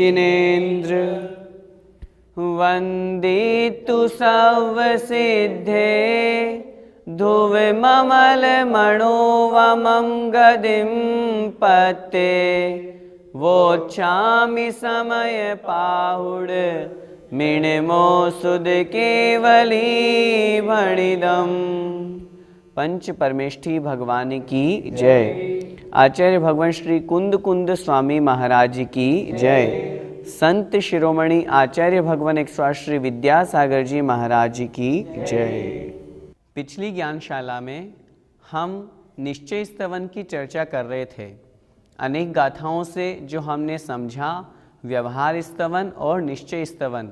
जिनेन्द्र वन्दितु सर्वसिद्धे धुविममलमणोवमं गदिं पते वोच्छामि समय पाहुड मिणमो सुद केवली भणिदम। पंच परमेष्ठी भगवान की जय। आचार्य भगवान श्री कुंद कुंद स्वामी महाराज की जय। संत शिरोमणि आचार्य भगवान एक श्री विद्यासागर जी महाराज की जय। पिछली ज्ञानशाला में हम निश्चय स्तवन की चर्चा कर रहे थे। अनेक गाथाओं से जो हमने समझा, व्यवहार स्तवन और निश्चय स्तवन।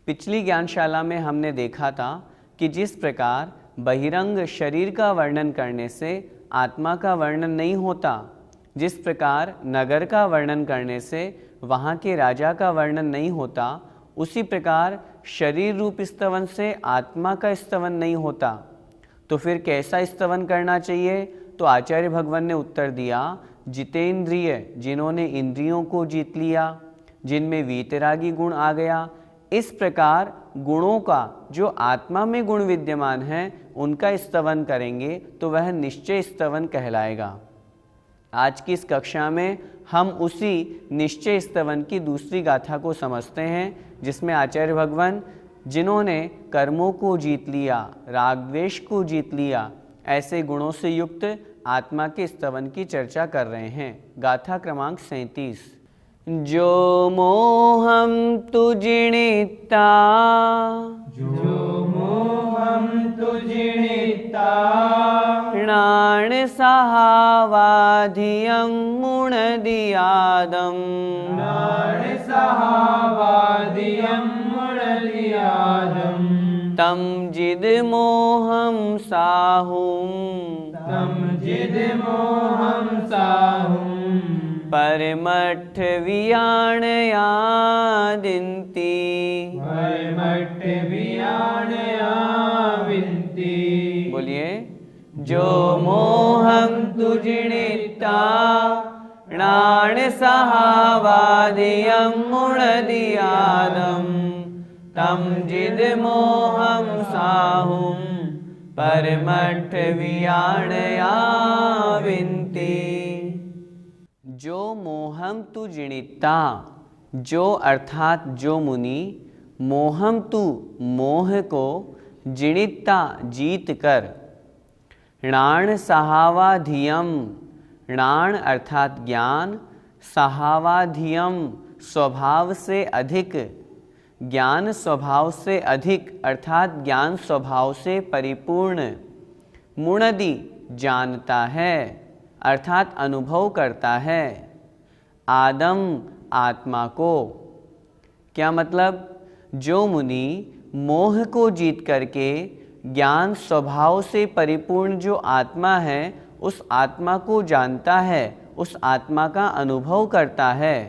पिछली ज्ञानशाला में हमने देखा था कि जिस प्रकार बहिरंग शरीर का वर्णन करने से आत्मा का वर्णन नहीं होता, जिस प्रकार नगर का वर्णन करने से वहाँ के राजा का वर्णन नहीं होता, उसी प्रकार शरीर रूप स्तवन से आत्मा का स्तवन नहीं होता। तो फिर कैसा स्तवन करना चाहिए? तो आचार्य भगवान ने उत्तर दिया, जितेंद्रिय, जिन्होंने इंद्रियों को जीत लिया, जिनमें वीतरागी गुण आ गया। इस प्रकार गुणों का जो आत्मा में गुण विद्यमान है उनका स्तवन करेंगे तो वह निश्चय स्तवन कहलाएगा। आज की इस कक्षा में हम उसी निश्चय स्तवन की दूसरी गाथा को समझते हैं, जिसमें आचार्य भगवान जिन्होंने कर्मों को जीत लिया, राग द्वेष को जीत लिया, ऐसे गुणों से युक्त आत्मा के स्तवन की चर्चा कर रहे हैं। गाथा क्रमांक 37। जो मोहम तुजिणिता, जो मोहम तुजिणिता, प्राण सहावाधियं मुणदियादम, प्राण सहावादियं मुणदियादम, तम जिद मोहम साहुम, तम जिद मोहम साहुम, परमठ वियाणयादिन्ति, परमठ वियाणया विन्ति। बोलिए। जो मोहम तुजिणिता, प्राण सहावादियं मुणदियादम, तम जिद मोहम साहुम, परमठ वियाणया विन्ति। जो मोहम तु जिणिता, जो अर्थात जो मुनि, मोहम तु मोह को, जिणिता जीत कर, णाण सहावाधियम, णाण अर्थात ज्ञान, सहावाधियम स्वभाव से अधिक, ज्ञान स्वभाव से अधिक अर्थात ज्ञान स्वभाव से परिपूर्ण, मुणदि जानता है अर्थात अनुभव करता है, आदम आत्मा को। क्या मतलब? जो मुनि मोह को जीत करके ज्ञान स्वभाव से परिपूर्ण जो आत्मा है उस आत्मा को जानता है, उस आत्मा का अनुभव करता है,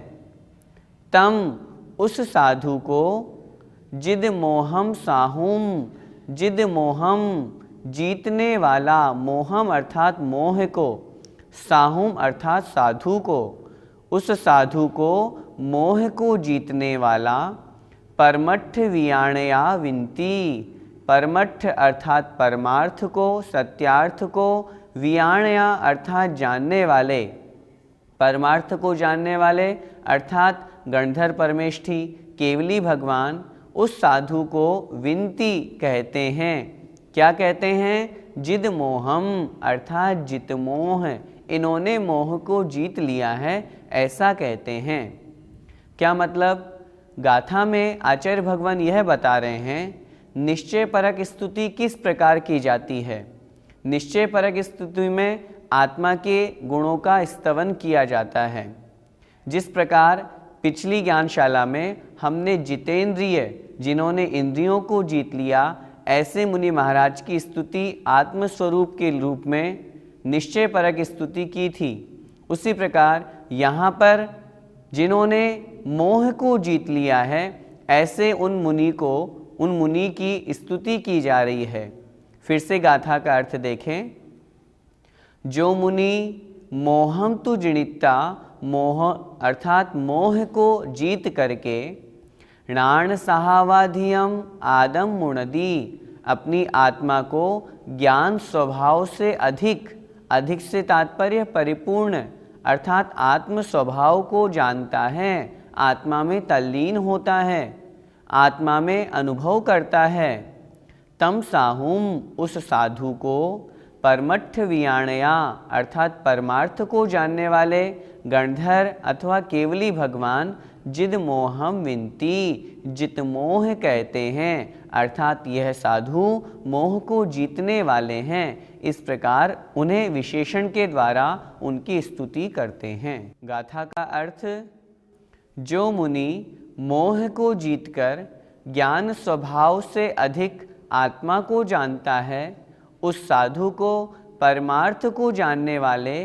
तम उस साधु को, जिद मोहम साहुम, जिद मोहम जीतने वाला, मोहम अर्थात मोह को, साहुम अर्थात साधु को, उस साधु को मोह को जीतने वाला, परमठ वियाणया विन्ति, परमठ अर्थात परमार्थ को, सत्यार्थ को, वियाणया अर्थात जानने वाले, परमार्थ को जानने वाले अर्थात गणधर परमेष्ठी केवली भगवान, उस साधु को विन्ति कहते हैं। क्या कहते हैं? जिद मोहम अर्थात जित मोह, इन्होंने मोह को जीत लिया है, ऐसा कहते हैं। क्या मतलब? गाथा में आचार्य भगवान यह बता रहे हैं निश्चय परक स्तुति किस प्रकार की जाती है। निश्चय परक स्तुति में आत्मा के गुणों का स्तवन किया जाता है। जिस प्रकार पिछली ज्ञानशाला में हमने जितेंद्रिय, जिन्होंने इंद्रियों को जीत लिया, ऐसे मुनि महाराज की स्तुति आत्मस्वरूप के रूप में निश्चय परक स्तुति की थी, उसी प्रकार यहाँ पर जिन्होंने मोह को जीत लिया है ऐसे उन मुनि की स्तुति की जा रही है। फिर से गाथा का अर्थ देखें। जो मुनि मोहम तु जिणिता, मोह अर्थात मोह को जीत करके णाण सहावाधियम आदम मुणदी अपनी आत्मा को ज्ञान स्वभाव से अधिक से तात्पर्य परिपूर्ण अर्थात आत्म स्वभाव को जानता है, आत्मा में तल्लीन होता है, आत्मा में अनुभव करता है। तम साहुम उस साधु को परमट्ठ वियाणया अर्थात परमार्थ को जानने वाले गणधर अथवा केवली भगवान जिद मोहम विनती जित मोह कहते हैं, अर्थात यह साधु मोह को जीतने वाले हैं। इस प्रकार उन्हें विशेषण के द्वारा उनकी स्तुति करते हैं। गाथा का अर्थ, जो मुनि मोह को जीतकर ज्ञान स्वभाव से अधिक आत्मा को जानता है, उस साधु को परमार्थ को जानने वाले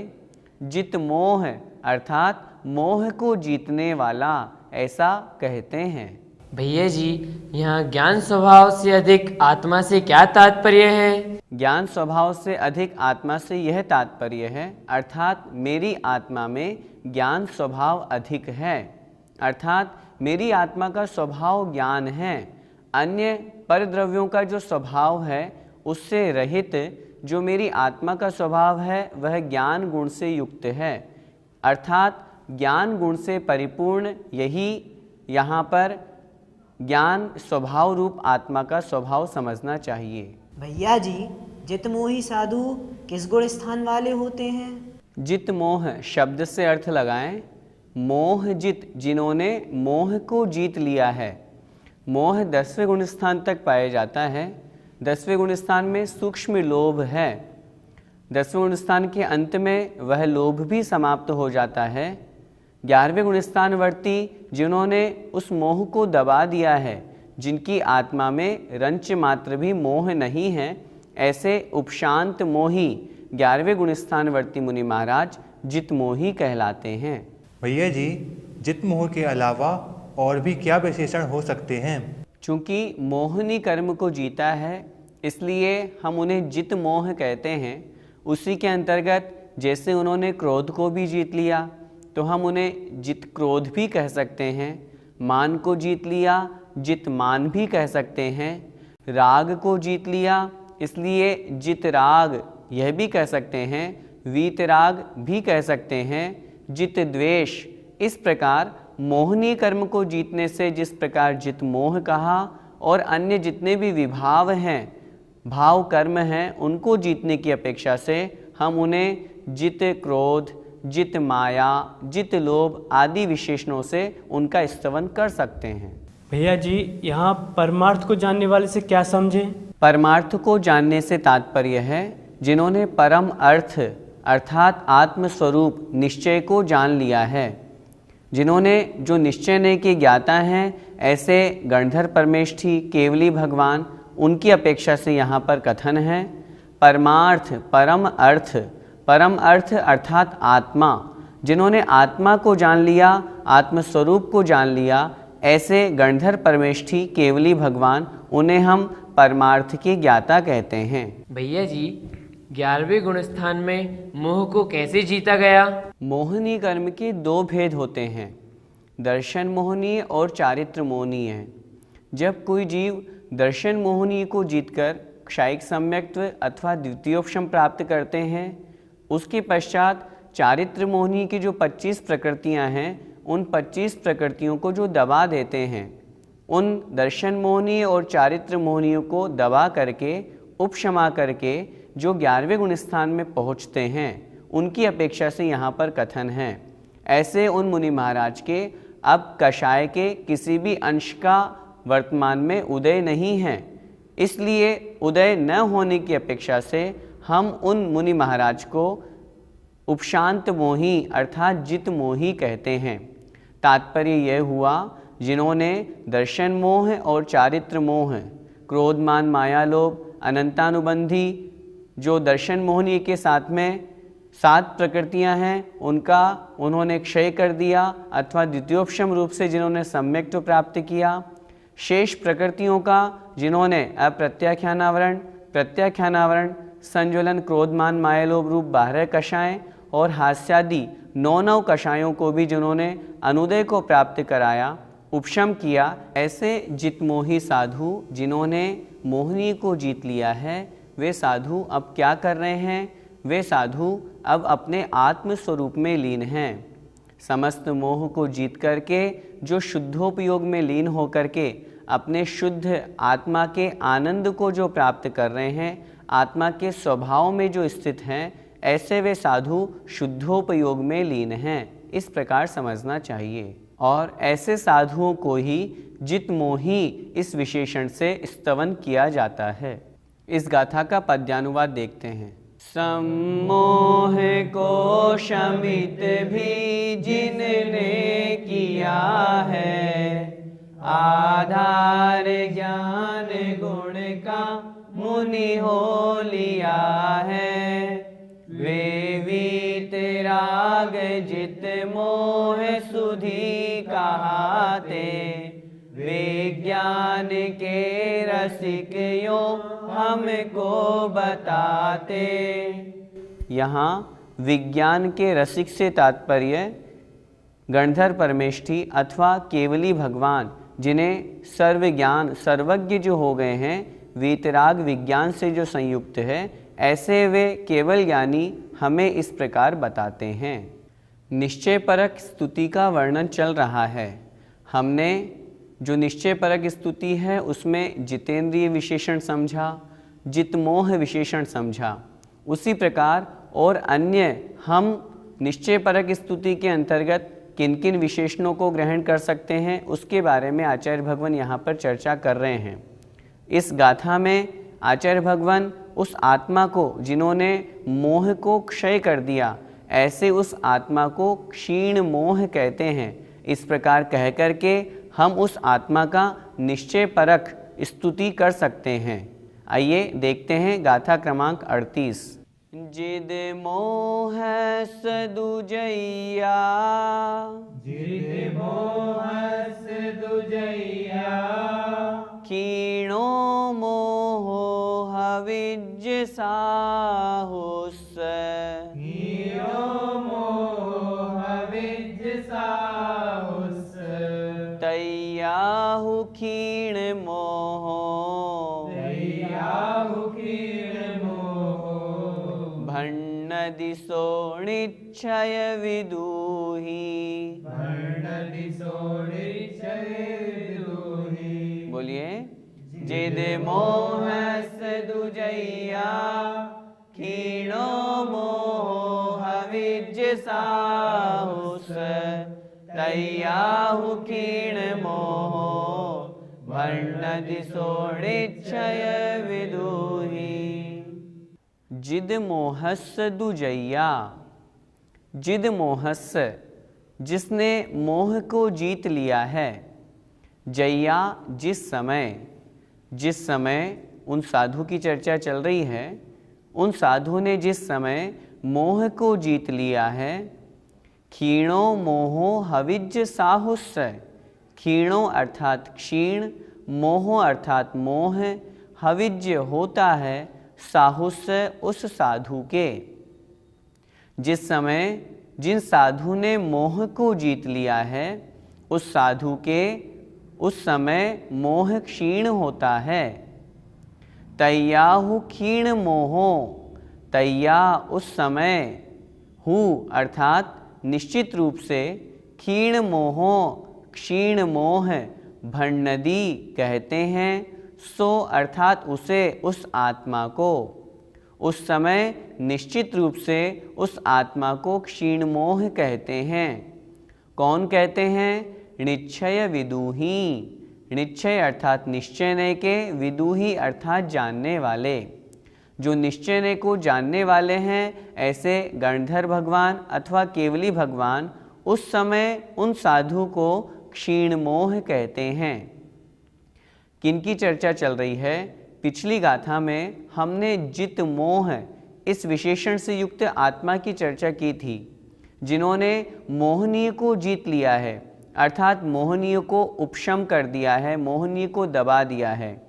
जित मोह अर्थात मोह को जीतने वाला ऐसा कहते हैं। भैया जी, यहाँ ज्ञान स्वभाव से अधिक आत्मा से क्या तात्पर्य है? ज्ञान स्वभाव से अधिक आत्मा से यह तात्पर्य है अर्थात मेरी आत्मा में ज्ञान स्वभाव अधिक है, अर्थात मेरी आत्मा का स्वभाव ज्ञान है। अन्य परद्रव्यों का जो स्वभाव है उससे रहित जो मेरी आत्मा का स्वभाव है वह ज्ञान गुण से युक्त है, अर्थात ज्ञान गुण से परिपूर्ण। यही यहाँ पर ज्ञान स्वभाव रूप आत्मा का स्वभाव समझना चाहिए। भैया जी, जित मोही साधु किस गुण स्थान वाले होते हैं? जित मोह शब्द से अर्थ लगाएं, मोह जित जिन्होंने मोह को जीत लिया है। मोह 10वें गुण स्थान तक पाया जाता है। 10वें गुण स्थान में सूक्ष्म लोभ है। 10वें गुण स्थान के अंत में वह लोभ भी समाप्त हो जाता है। 11वें गुण स्थानवर्ती जिन्होंने उस मोह को दबा दिया है, जिनकी आत्मा में रंच मात्र भी मोह नहीं है, ऐसे उपशांत मोही 11वें गुण स्थानवर्ती मुनि महाराज जित मोही कहलाते हैं। भैया जी, जित मोह के अलावा और भी क्या विशेषण हो सकते हैं? चूँकि मोहनी कर्म को जीता है इसलिए हम उन्हें जित मोह कहते हैं। उसी के अंतर्गत जैसे उन्होंने क्रोध को भी जीत लिया तो हम उन्हें जित क्रोध भी कह सकते हैं। मान को जीत लिया जित मान भी कह सकते हैं। राग को जीत लिया इसलिए जित राग यह भी कह सकते हैं। वीत राग भी कह सकते हैं। जित द्वेष, इस प्रकार मोहनी कर्म को जीतने से जिस प्रकार जित मोह कहा और अन्य जितने भी विभाव हैं, भाव कर्म हैं, उनको जीतने की अपेक्षा से हम उन्हें जित क्रोध, जित माया, जित लोभ आदि विशेषणों से उनका स्तवन कर सकते हैं। भैया जी, यहाँ परमार्थ को जानने वाले से क्या समझें? परमार्थ को जानने से तात्पर्य है जिन्होंने परम अर्थ अर्थात आत्मस्वरूप निश्चय को जान लिया है। जिन्होंने जो निश्चय नहीं के ज्ञाता हैं, ऐसे गणधर परमेष्ठी केवली भगवान, उनकी अपेक्षा से यहाँ पर कथन है। परमार्थ परम अर्थ अर्थात आत्मा, जिन्होंने आत्मा को जान लिया, आत्मस्वरूप को जान लिया, ऐसे गणधर परमेष्ठी केवली भगवान, उन्हें हम परमार्थ के ज्ञाता कहते हैं। भैया जी, 11वें गुण स्थान में मोह को कैसे जीता गया? मोहनी कर्म के दो भेद होते हैं, दर्शन मोहनीय और चारित्र मोहनीय। जब कोई जीव दर्शन मोहनीय को जीतकर क्षायिक सम्यक्त्व अथवा द्वितीयोपशम प्राप्त करते हैं, उसके पश्चात चारित्र मोहनीय की जो 25 प्रकृतियां हैं, उन 25 प्रकृतियों को जो दबा देते हैं, उन दर्शन मोहनीय और चारित्र मोहनीयों को दबा करके उपशमा करके जो 11वें गुण स्थान में पहुँचते हैं, उनकी अपेक्षा से यहाँ पर कथन है। ऐसे उन मुनि महाराज के अब कषाय के किसी भी अंश का वर्तमान में उदय नहीं है, इसलिए उदय न होने की अपेक्षा से हम उन मुनि महाराज को उपशांत मोही अर्थात जित मोही कहते हैं। तात्पर्य यह हुआ, जिन्होंने दर्शन मोह और चारित्र मोह, क्रोध मान माया लोभ अनंतानुबंधी जो दर्शन मोहनी के साथ में 7 प्रकृतियां हैं, उनका उन्होंने क्षय कर दिया अथवा द्वितीयोपशम रूप से जिन्होंने सम्यक्त्व प्राप्त किया। शेष प्रकृतियों का जिन्होंने अप्रत्याख्यानावरण, प्रत्याख्यानावरण, संज्वलन, क्रोधमान माया लोभ रूप 12 कषाय और हास्यादि 9 कषायों को भी जिन्होंने अनुदय को प्राप्त कराया, उपशम किया, ऐसे जितमोही साधु जिन्होंने मोहिनी को जीत लिया है, वे साधु अब क्या कर रहे हैं? वे साधु अब अपने आत्म स्वरूप में लीन हैं। समस्त मोह को जीत करके जो शुद्धोपयोग में लीन हो करके अपने शुद्ध आत्मा के आनंद को जो प्राप्त कर रहे हैं, आत्मा के स्वभाव में जो स्थित हैं, ऐसे वे साधु शुद्धोपयोग में लीन हैं। इस प्रकार समझना चाहिए। और ऐसे साधुओं को ही जितमोही इस विशेषण से स्तवन किया जाता है। इस गाथा का पद्यानुवाद देखते हैं। सम्मोह को शमित भी जिनने किया है, आधार ज्ञान गुण का मुनि हो लिया है। वे वीतराग जित मोह सुधि कहाते, विज्ञान के रसिक यो हमको बताते। यहाँ विज्ञान के रसिक से तात्पर्य गणधर परमेष्ठी अथवा केवली भगवान, जिन्हें सर्वज्ञान सर्वज्ञ जो हो गए हैं, वीतराग विज्ञान से जो संयुक्त है, ऐसे वे केवल ज्ञानी हमें इस प्रकार बताते हैं। निश्चय परक स्तुति का वर्णन चल रहा है। हमने जो निश्चय परक स्तुति है उसमें जितेंद्रिय विशेषण समझा, जितमोह विशेषण समझा। उसी प्रकार और अन्य हम निश्चय परक स्तुति के अंतर्गत किन किन विशेषणों को ग्रहण कर सकते हैं, उसके बारे में आचार्य भगवान यहाँ पर चर्चा कर रहे हैं। इस गाथा में आचार्य भगवान उस आत्मा को जिन्होंने मोह को क्षय कर दिया, ऐसे उस आत्मा को क्षीण मोह कहते हैं। इस प्रकार कह करके हम उस आत्मा का निश्चय परक स्तुति कर सकते हैं। आइए देखते हैं गाथा क्रमांक 38। जिद मोह सदुजैया, जिद मोह सदुजैया, क्षीणो मोहो हविज्ज साहुस, हीरो मोह हविज्ज साहुस, तैयाहु क्षीण मोहो, तैयाहु क्षीण मोहो, भण्णदिशो निच्छय विदुहि। भण्णदिशो निच्छय विदुहि। बोलिए। जिद मोह सदुजैया, क्षीणो मोह हविज्ज साहुस, तैयाहु क्षीण मोहो, भण्णदिशो निच्छय विदुहि। जिद मोहस्य दुजैया। जिद मोहस्य, जिसने मोह को जीत लिया है। जैया, जिस समय उन साधु की चर्चा चल रही है, उन साधु ने जिस समय मोह को जीत लिया है। क्षीणो मोहो हविज्ज साहुस्य। क्षीणो अर्थात क्षीण, मोहो अर्थात मोह, हविज्य होता है साहुस्य उस साधु के। जिस समय जिन साधु ने मोह को जीत लिया है, उस साधु के उस समय मोह क्षीण होता है। तैयाहु क्षीण मोहो। तैया उस समय, हु अर्थात निश्चित रूप से, क्षीण मोहो क्षीण मोह, भण्णदी कहते हैं। सो अर्थात उसे, उस आत्मा को। उस समय निश्चित रूप से उस आत्मा को क्षीण मोह कहते हैं। कौन कहते हैं? निश्चय विदुहि। निश्चय अर्थात निश्चय के, विदुहि अर्थात जानने वाले। जो निश्चय को जानने वाले हैं, ऐसे गणधर भगवान अथवा केवली भगवान उस समय उन साधु को क्षीण मोह कहते हैं। किनकी चर्चा चल रही है? पिछली गाथा में हमने जित मोह इस विशेषण से युक्त आत्मा की चर्चा की थी, जिन्होंने मोहनीय को जीत लिया है, अर्थात मोहनीय को उपशम कर दिया है, मोहनीय को दबा दिया है।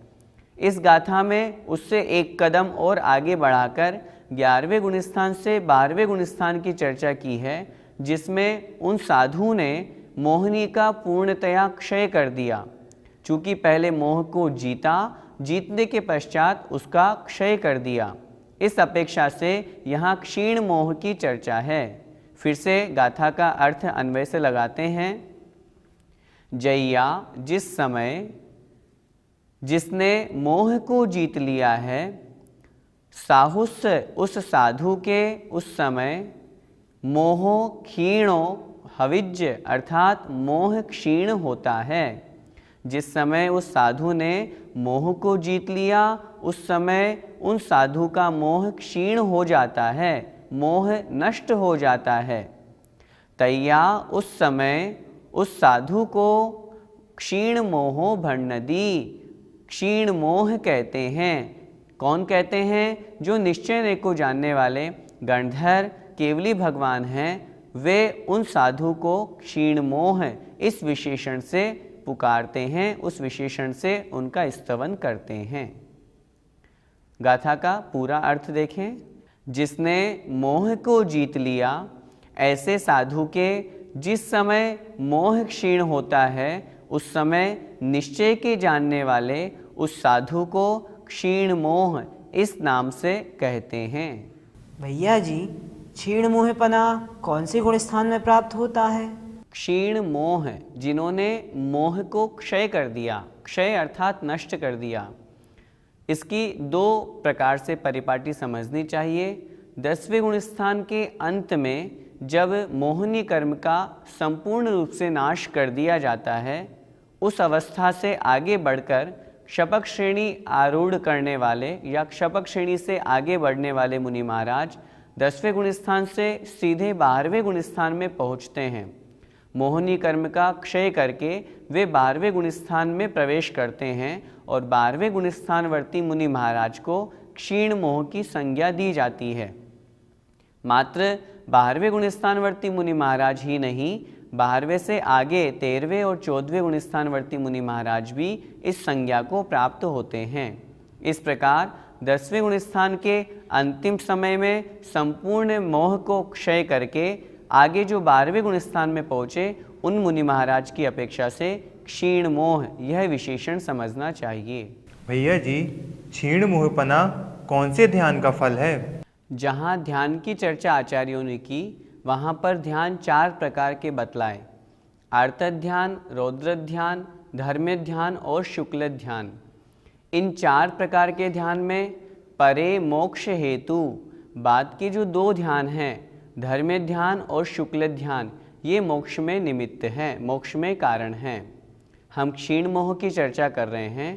इस गाथा में उससे एक कदम और आगे बढ़ाकर 11वें गुणस्थान से 12वें गुणस्थान की चर्चा की है, जिसमें उन साधु ने मोहिनी का पूर्णतया क्षय कर दिया। चूँकि पहले मोह को जीता, जीतने के पश्चात उसका क्षय कर दिया, इस अपेक्षा से यहाँ क्षीण मोह की चर्चा है। फिर से गाथा का अर्थ अन्वय से लगाते हैं। जैया जिस समय जिसने मोह को जीत लिया है, साहुस उस साधु के उस समय मोहो क्षीणो हविज्य अर्थात मोह क्षीण होता है। जिस समय उस साधु ने मोह को जीत लिया, उस समय उन साधु का मोह क्षीण हो जाता है, मोह नष्ट हो जाता है। तैया उस समय उस साधु को क्षीण मोहो भण्णदी, क्षीण मोह कहते हैं। कौन कहते हैं? जो निश्चय को जानने वाले गणधर केवली भगवान हैं, वे उन साधु को क्षीण मोह इस विशेषण से पुकारते हैं, उस विशेषण से उनका स्तवन करते हैं। गाथा का पूरा अर्थ देखें। जिसने मोह को जीत लिया, ऐसे साधु के जिस समय मोह क्षीण होता है, उस समय निश्चय के जानने वाले उस साधु को क्षीण मोह इस नाम से कहते हैं। भैया जी, क्षीण मोहपना कौन से गुण स्थान में प्राप्त होता है? क्षीण मोह, जिन्होंने मोह को क्षय कर दिया, क्षय अर्थात नष्ट कर दिया। इसकी दो प्रकार से परिपाटी समझनी चाहिए। 10वें गुण स्थान के अंत में जब मोहनी कर्म का संपूर्ण रूप से नाश कर दिया जाता है, उस अवस्था से आगे बढ़कर क्षपक श्रेणी आरूढ़ करने वाले या क्षपक श्रेणी से आगे बढ़ने वाले मुनि महाराज 10वें गुण स्थान से सीधे 12वें गुण स्थान में पहुँचते हैं। मोहनी कर्म का क्षय करके वे 12वें गुण स्थान में प्रवेश करते हैं और 12वें गुण स्थानवर्ती मुनि महाराज को क्षीण मोह की संज्ञा दी जाती है। मात्र 12वें गुण स्थानवर्ती मुनि महाराज ही नहीं, 12वें से आगे 13वें और 14वें गुण स्थानवर्ती मुनि महाराज भी इस संज्ञा को प्राप्त होते हैं। इस प्रकार 10वें गुण स्थान के अंतिम समय में संपूर्ण मोह को क्षय करके आगे जो 12वें गुण स्थान में पहुँचे, उन मुनि महाराज की अपेक्षा से क्षीण मोह यह विशेषण समझना चाहिए। भैया जी, क्षीण मोहपना कौन से ध्यान का फल है? जहाँ ध्यान की चर्चा आचार्यों ने की, वहाँ पर ध्यान 4 प्रकार के बतलाए। आर्त ध्यान, रौद्र ध्यान, धर्म ध्यान और शुक्ल ध्यान। इन 4 प्रकार के ध्यान में परे मोक्ष हेतु बाद के जो 2 ध्यान हैं, धर्म ध्यान और शुक्ल ध्यान, ये मोक्ष में निमित्त हैं, मोक्ष में कारण हैं। हम क्षीण मोह की चर्चा कर रहे हैं।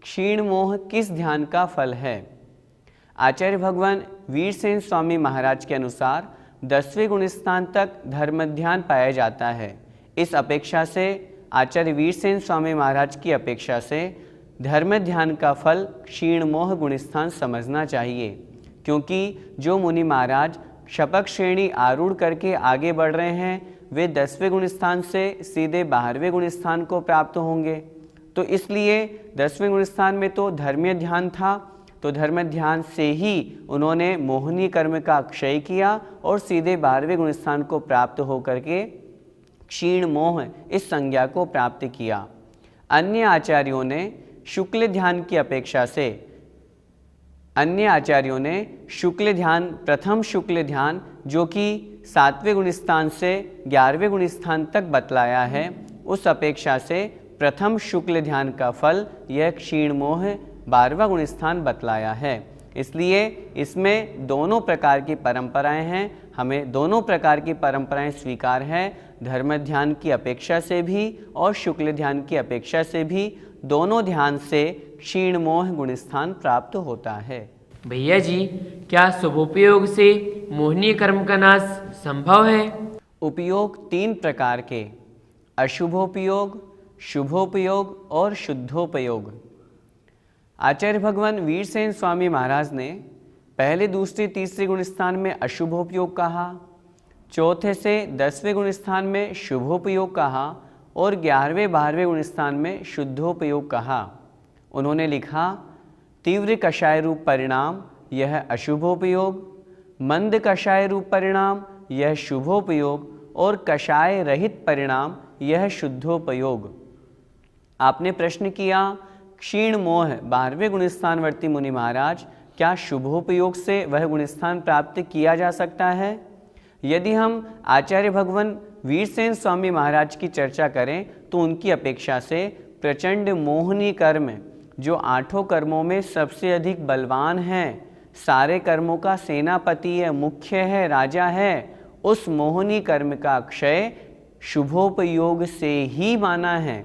क्षीण मोह किस ध्यान का फल है? आचार्य भगवान वीरसेन स्वामी महाराज के अनुसार 10वें गुण स्थान तक धर्म ध्यान पाया जाता है। इस अपेक्षा से आचार्य वीरसेन स्वामी महाराज की अपेक्षा से धर्म ध्यान का फल क्षीण मोह गुण स्थान समझना चाहिए, क्योंकि जो मुनि महाराज क्षपक श्रेणी आरूढ़ करके आगे बढ़ रहे हैं, वे 10वें गुण स्थान से सीधे 12वें गुण स्थान को प्राप्त होंगे। तो इसलिए 10वें गुण स्थान में तो धर्मीय ध्यान था, तो धर्म ध्यान से ही उन्होंने मोहनी कर्म का क्षय किया और सीधे 12वें गुण स्थान को प्राप्त होकर के क्षीण मोह इस संज्ञा को प्राप्त किया। अन्य आचार्यों ने शुक्ल ध्यान की अपेक्षा से, अन्य आचार्यों ने शुक्ल ध्यान, प्रथम शुक्ल ध्यान जो कि 7वें गुण स्थान से 11वें गुण स्थान तक बतलाया है, उस अपेक्षा से प्रथम शुक्ल ध्यान का फल यह क्षीण मोह 12वां गुण स्थान बतलाया है। इसलिए इसमें दोनों प्रकार की परंपराएं हैं, हमें दोनों प्रकार की परंपराएं स्वीकार है। धर्म ध्यान की अपेक्षा से भी और शुक्ल ध्यान की अपेक्षा से भी दोनों ध्यान से क्षीण मोह गुण स्थान प्राप्त होता है। भैया जी, क्या शुभोपयोग से मोहनीय कर्म का नाश संभव है? उपयोग 3 प्रकार के, अशुभोपयोग, शुभोपयोग और शुद्धोपयोग। आचार्य भगवान वीरसेन स्वामी महाराज ने पहले, दूसरे, तीसरे गुण स्थान में अशुभोपयोग कहा, चौथे से 10वें गुण स्थान में शुभोपयोग कहा और 11वें 12वें गुण स्थान में शुद्धोपयोग कहा। उन्होंने लिखा, तीव्र कषाय रूप परिणाम यह अशुभोपयोग, मंद कषाय रूप परिणाम यह शुभोपयोग और कषाय रहित परिणाम, यह शुद्धोपयोग। आपने प्रश्न किया, क्षीण मोह 12वें गुणस्थानवर्ती मुनि महाराज, क्या शुभोपयोग से वह गुणस्थान प्राप्त किया जा सकता है? यदि हम आचार्य भगवान वीरसेन स्वामी महाराज की चर्चा करें तो उनकी अपेक्षा से प्रचंड मोहनी कर्म, जो 8 कर्मों में सबसे अधिक बलवान है, सारे कर्मों का सेनापति है, मुख्य है, राजा है, उस मोहनी कर्म का क्षय शुभोपयोग से ही माना है।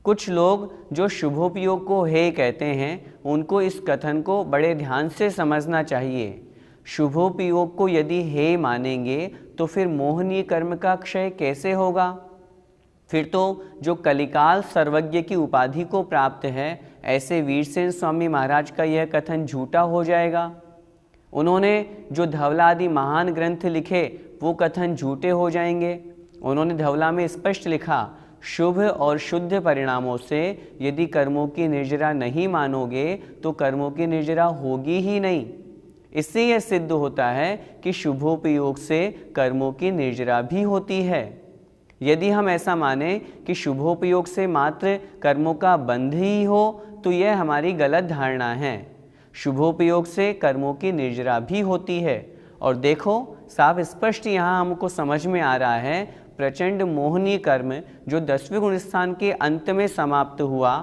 कुछ लोग जो शुभोपयोग को हे कहते हैं, उनको इस कथन को बड़े ध्यान से समझना चाहिए। शुभोपयोग को यदि हे मानेंगे तो फिर मोहनीय कर्म का क्षय कैसे होगा? फिर तो जो कलिकाल सर्वज्ञ की उपाधि को प्राप्त है, ऐसे वीरसेन स्वामी महाराज का यह कथन झूठा हो जाएगा। उन्होंने जो धवला आदि महान ग्रंथ लिखे वो कथन झूठे हो जाएंगे। उन्होंने धवला में स्पष्ट लिखा, शुभ और शुद्ध परिणामों से यदि कर्मों की निर्जरा नहीं मानोगे तो कर्मों की निर्जरा होगी ही नहीं। इससे यह सिद्ध होता है कि शुभोपयोग से कर्मों की निर्जरा भी होती है। यदि हम ऐसा माने कि शुभोपयोग से मात्र कर्मों का बंध ही हो तो यह हमारी गलत धारणा है। शुभोपयोग से कर्मों की निर्जरा भी होती है। और देखो, साफ स्पष्ट यहाँ हमको समझ में आ रहा है, प्रचंड मोहनीय कर्म जो 10वें गुणस्थान के अंत में समाप्त हुआ,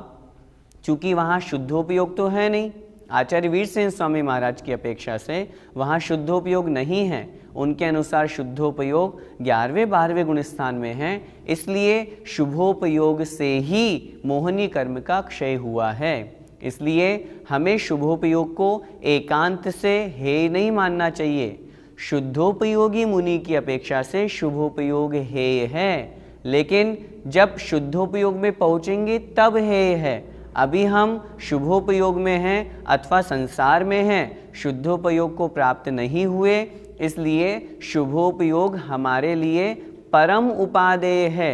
चूँकि वहाँ शुद्धोपयोग तो है नहीं, आचार्य वीरसेन स्वामी महाराज की अपेक्षा से वहाँ शुद्धोपयोग नहीं है। उनके अनुसार शुद्धोपयोग 11वें 12वें गुणस्थान में है, इसलिए शुभोपयोग से ही मोहनीय कर्म का क्षय हुआ है। इसलिए हमें शुभोपयोग को एकांत से हे नहीं मानना चाहिए। शुद्धोपयोगी मुनि की अपेक्षा से शुभोपयोग हेय है, लेकिन जब शुद्धोपयोग में पहुँचेंगे तब हेय है। अभी हम शुभोपयोग में हैं अथवा संसार में हैं, शुद्धोपयोग को प्राप्त नहीं हुए, इसलिए शुभोपयोग हमारे लिए परम उपादेय है।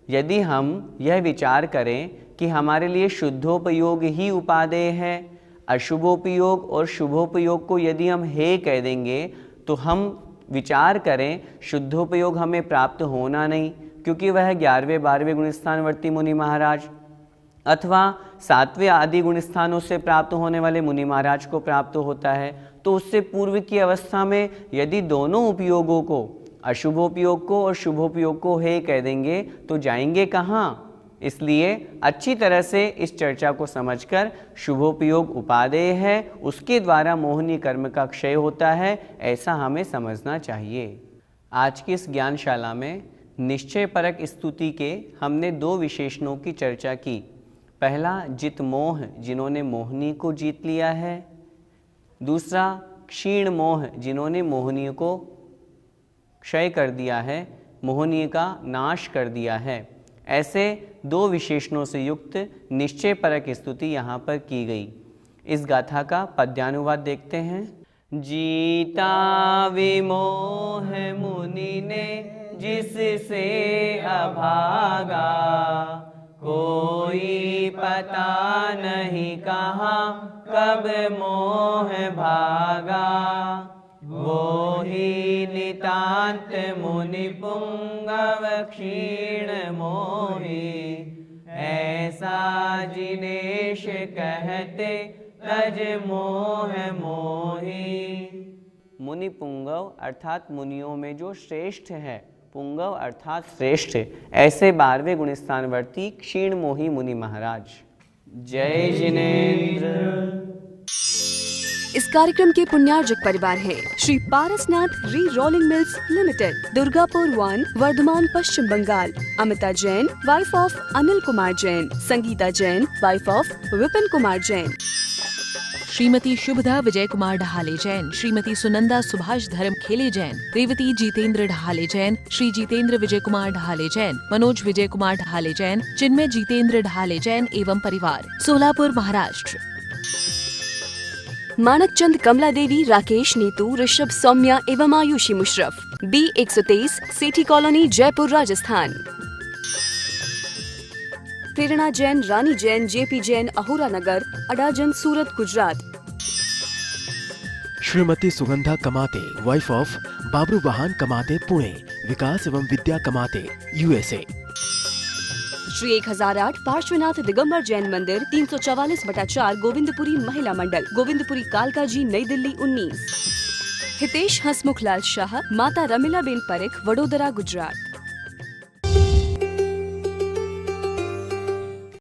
यदि हम यह विचार करें कि हमारे लिए शुद्धोपयोग ही उपादेय है, अशुभोपयोग और शुभोपयोग को यदि हम हे कह देंगे तो हम विचार करें शुद्धोपयोग हमें प्राप्त होना नहीं, क्योंकि वह 11वें 12वें गुणस्थानवर्ती मुनि महाराज अथवा 7वें आदि गुणस्थानों से प्राप्त होने वाले मुनि महाराज को प्राप्त होता है। तो उससे पूर्व की अवस्था में यदि दोनों उपयोगों को, अशुभोपयोग को और शुभोपयोग को हे कह देंगे तो जाएंगे कहाँ? इसलिए अच्छी तरह से इस चर्चा को समझकर शुभोपयोग उपादेय है, उसके द्वारा मोहनीय कर्म का क्षय होता है, ऐसा हमें समझना चाहिए। आज की इस ज्ञानशाला में निश्चय परक स्तुति के हमने 2 विशेषणों की चर्चा की। पहला, जित मोह, जिन्होंने मोहनीय को जीत लिया है। दूसरा, क्षीण मोह, जिन्होंने मोहनीय को क्षय कर दिया है, मोहनीय का नाश कर दिया है। ऐसे 2 विशेषणों से युक्त निश्चय परक स्तुति यहाँ पर की गई। इस गाथा का पद्यानुवाद देखते हैं। जीता विमोह मुनि ने जिससे अभागा, कोई पता नहीं कहाँ कब मोह भागा। वो ही नितांत मुनि पुंगव क्षीण मोही, ऐसा जिनेश कहते तज मोह मोही। मुनि पुंगव अर्थात मुनियों में जो श्रेष्ठ है, पुंगव अर्थात श्रेष्ठ, ऐसे 12वें गुणस्थानवर्ती क्षीण मोही मुनि महाराज। जय जिनेन्द्र। इस कार्यक्रम के पुण्यार्जक परिवार हैं Shri Parasnath rerolling mills limited, Durgapur 1, Bardhaman, Paschim Bengal. Amita Jain, wife of Anil Kumar Jain. Sangeeta Jain, wife of Vipin Kumar Jain. Shrimati Shubhada Vijay Kumar Dhahale Jain, Shrimati Sunanda Subhash Dharmkhele Jain, Revati Jitendra ढहाले Jain, Shri Jitendra विजय कुमार ढहाले जैन, मनोज विजय कुमार ढहाले जैन, चिन्मय जितेंद्र ढहाले जैन एवं परिवार, सोलापुर, महाराष्ट्र। मानक चंद, कमला देवी, राकेश, नीतू, ऋषभ, सौम्या एवं आयुषी मुशरफ, B123, सेठी कॉलोनी, जयपुर, राजस्थान। प्रेरणा जैन, रानी जैन, JP जैन, अहोरा नगर, अडाजन, सूरत, गुजरात। श्रीमती सुगंधा कमाते, वाइफ ऑफ बाबरू बहान कमाते, पुणे, विकास एवं विद्या कमाते USA। श्री 1008 पार्श्वनाथ दिगंबर जैन मंदिर 344/4 गोविंदपुरी महिला मंडल, गोविंदपुरी कालका जी, नई दिल्ली 19। हितेश हसमुखलाल शाह, माता रमीलाबेन परेख, वडोदरा, गुजरात।